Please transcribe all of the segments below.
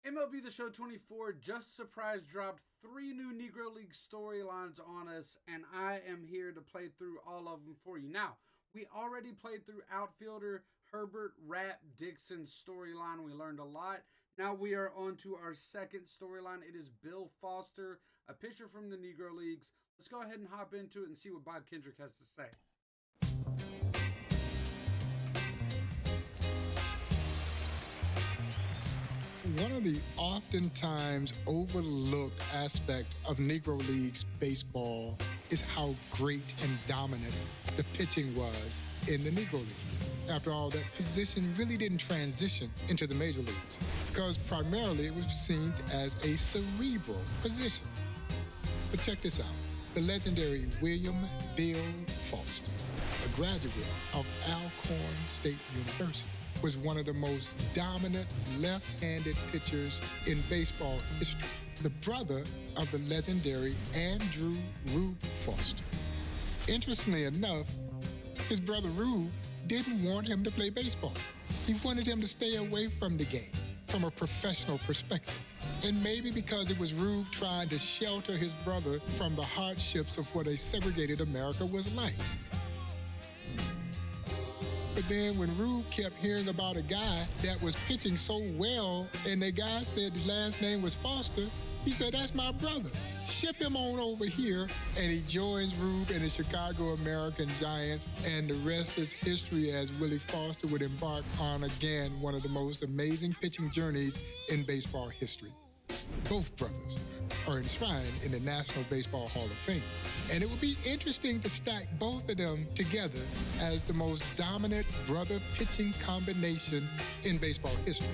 MLB The Show 24 just surprise dropped 3 new Negro League storylines on us, and I am here to play through all of them for you. Now, we already played through outfielder Herbert Rap Dixon's storyline. We learned a lot. Now we are on to our second storyline. It is Bill Foster, a pitcher from the Negro Leagues. Let's go ahead and hop into it and see what Bob Kendrick has to say. One of the oftentimes overlooked aspects of Negro Leagues baseball is how great and dominant the pitching was in the Negro Leagues. After all, that position really didn't transition into the major leagues because primarily it was seen as a cerebral position. But check this out. The legendary William Bill Foster, a graduate of Alcorn State University, was one of the most dominant left-handed pitchers in baseball history. The brother of the legendary Andrew Rube Foster. Interestingly enough, his brother Rube didn't want him to play baseball. He wanted him to stay away from the game from a professional perspective. And maybe because it was Rube trying to shelter his brother from the hardships of what a segregated America was like. But then when Rube kept hearing about a guy that was pitching so well, and the guy said his last name was Foster, he said, "That's my brother. Ship him on over here." And he joins Rube and the Chicago American Giants, and the rest is history as Willie Foster would embark on, again, one of the most amazing pitching journeys in baseball history. Both brothers are enshrined in the National Baseball Hall of Fame. And it would be interesting to stack both of them together as the most dominant brother pitching combination in baseball history.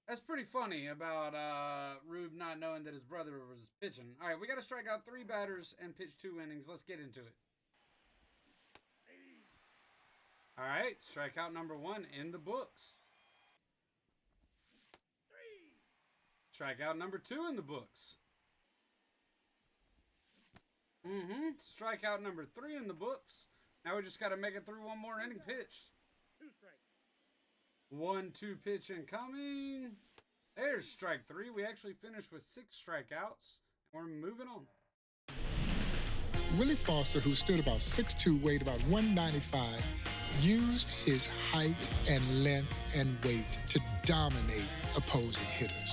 That's pretty funny about Rube not knowing that his brother was pitching. All right, we got to strike out 3 batters and pitch 2 innings. Let's get into it. All right, strikeout number 1 in the books. Strikeout number 2 in the books. Strikeout number 3 in the books. Now we just got to make it through 1 more inning pitched. 1-2 pitch incoming. There's strike 3. We actually finished with 6 strikeouts. And we're moving on. Willie Foster, who stood about 6'2", weighed about 195, used his height and length and weight to dominate opposing hitters.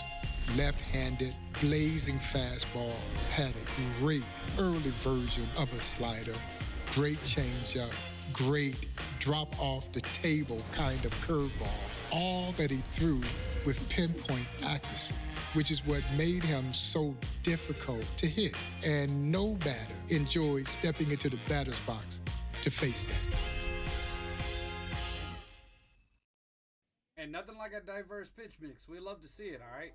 Left-handed, blazing fastball, had a great early version of a slider, great changeup, great drop off the table kind of curveball, all that he threw with pinpoint accuracy, which is what made him so difficult to hit. And no batter enjoyed stepping into the batter's box to face that. And nothing like a diverse pitch mix. We love to see it, all right?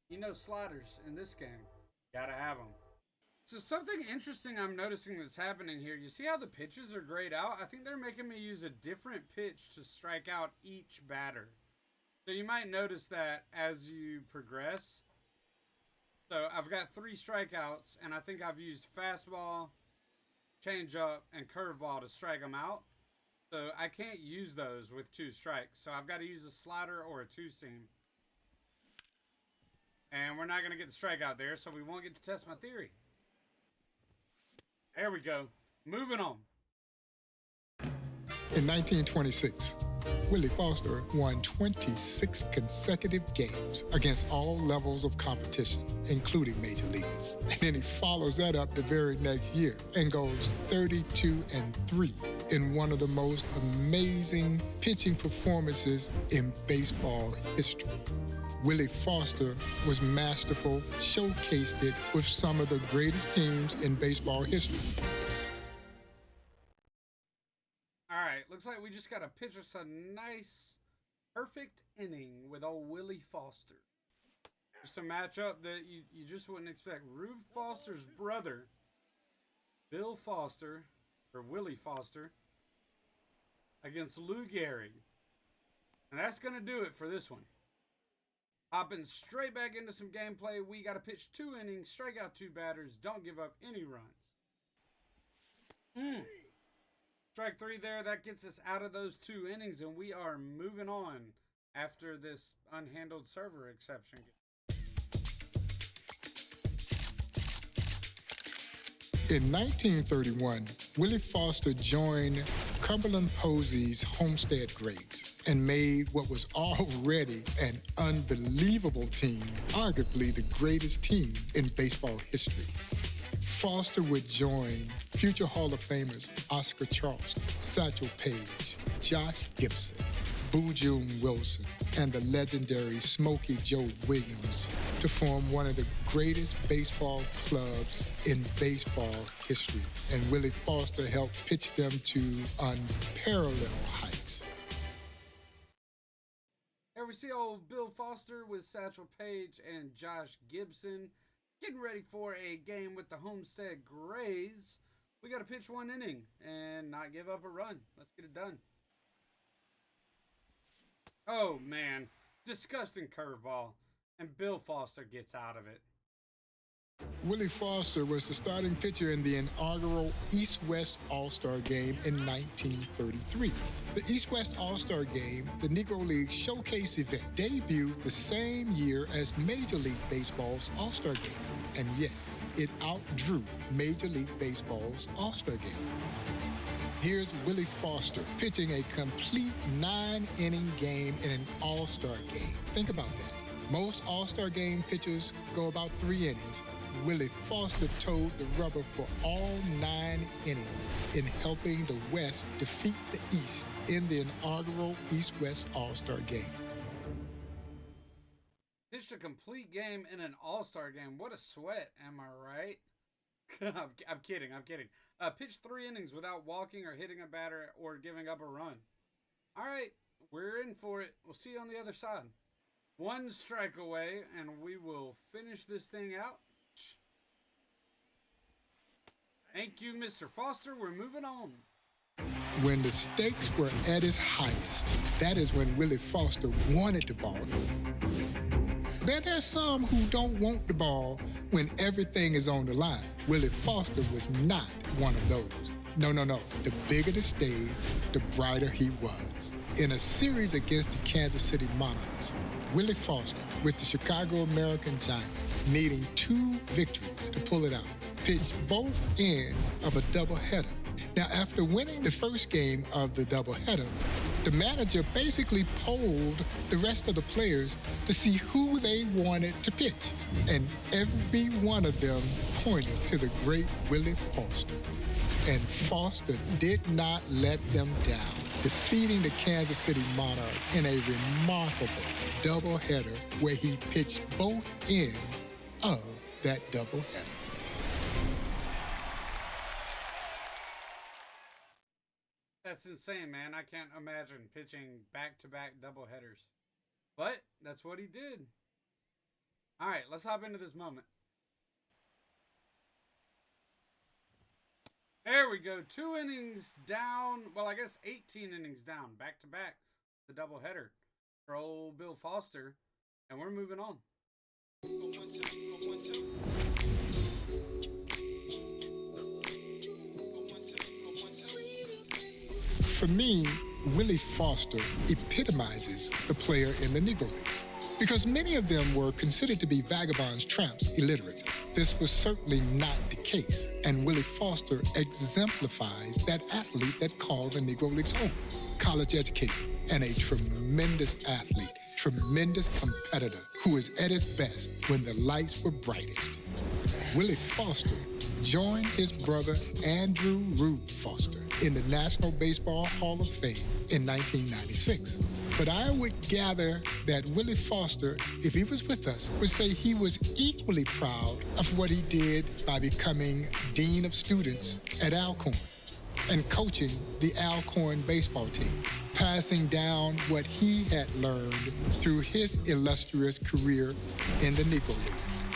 You know, sliders in this game, gotta have them. So something interesting I'm noticing that's happening here, you see how the pitches are grayed out? I think they're making me use a different pitch to strike out each batter. So you might notice that as you progress. So I've got 3 strikeouts, and I think I've used fastball, changeup, and curveball to strike them out. So I can't use those with 2 strikes. So I've got to use a slider or a 2-seam. And we're not going to get the strikeout there, so we won't get to test my theory. There we go. Moving on. In 1926, Willie Foster won 26 consecutive games against all levels of competition, including major leaguers. And then he follows that up the very next year and goes 32-3 in one of the most amazing pitching performances in baseball history. Willie Foster was masterful, showcased it with some of the greatest teams in baseball history. All right, looks like we just got to pitch us a nice, perfect inning with old Willie Foster. Just a matchup that you just wouldn't expect. Rube Foster's brother, Bill Foster, or Willie Foster, against Lou Gehrig. And that's going to do it for this one. Hopping straight back into some gameplay, we got to pitch 2 innings, strike out 2 batters, don't give up any runs. Mm. Strike three there. That gets us out of those 2 innings, and we are moving on after this unhandled server exception. In 1931, Willie Foster joined Cumberland Posey's Homestead Greats and made what was already an unbelievable team, arguably the greatest team in baseball history. Foster would join future Hall of Famers Oscar Charleston, Satchel Paige, Josh Gibson, Boojum Wilson, and the legendary Smokey Joe Williams to form one of the greatest baseball clubs in baseball history. And Willie Foster helped pitch them to unparalleled heights. Here we see old Bill Foster with Satchel Paige and Josh Gibson getting ready for a game with the Homestead Grays. We got to pitch 1 inning and not give up a run. Let's get it done. Oh, man. Disgusting curveball. And Bill Foster gets out of it. Willie Foster was the starting pitcher in the inaugural East-West All-Star Game in 1933. The East-West All-Star Game, the Negro League showcase event, debuted the same year as Major League Baseball's All-Star Game. And yes, it outdrew Major League Baseball's All-Star Game. Here's Willie Foster pitching a complete 9-inning game in an All-Star Game. Think about that. Most All-Star Game pitchers go about 3 innings. Willie Foster towed the rubber for all 9 innings in helping the West defeat the East in the inaugural East-West All-Star Game. Pitched a complete game in an All-Star game. What a sweat, am I right? I'm kidding. Pitched 3 innings without walking or hitting a batter or giving up a run. All right, we're in for it. We'll see you on the other side. 1 strike away, and we will finish this thing out. Thank you, Mr. Foster. We're moving on. When the stakes were at its highest, that is when Willie Foster wanted the ball. But there's some who don't want the ball when everything is on the line. Willie Foster was not one of those. No. The bigger the stage, the brighter he was. In a series against the Kansas City Monarchs, Willie Foster, with the Chicago American Giants, needing 2 victories to pull it out, pitched both ends of a doubleheader. Now, after winning the first game of the doubleheader, the manager basically polled the rest of the players to see who they wanted to pitch. And every one of them pointed to the great Willie Foster. And Foster did not let them down, defeating the Kansas City Monarchs in a remarkable doubleheader where he pitched both ends of that doubleheader. That's insane, man. I can't imagine pitching back-to-back doubleheaders. But that's what he did. All right, let's hop into this moment. There we go. 2 innings down. Well, I guess 18 innings down. Back-to-back. The doubleheader for old Bill Foster. And we're moving on. For me, Willie Foster epitomizes the player in the Negro Leagues because many of them were considered to be vagabonds, tramps, illiterate. This was certainly not the case, and Willie Foster exemplifies that athlete that called the Negro Leagues home. College educated and a tremendous athlete, tremendous competitor who is at his best when the lights were brightest. Willie Foster joined his brother Andrew Rube Foster in the National Baseball Hall of Fame in 1996. But I would gather that Willie Foster, if he was with us, would say he was equally proud of what he did by becoming Dean of Students at Alcorn and coaching the Alcorn baseball team, passing down what he had learned through his illustrious career in the Negro Leagues.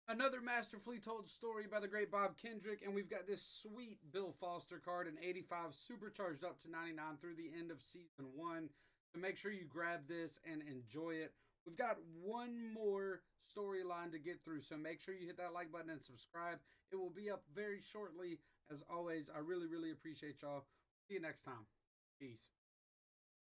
Another masterfully told story by the great Bob Kendrick, and we've got this sweet Bill Foster card, an 85 supercharged up to 99 through the end of season 1. So make sure you grab this and enjoy it. We've got one more storyline to get through, so make sure you hit that like button and subscribe. It will be up very shortly. As always, I really, really appreciate y'all. See you next time. Peace.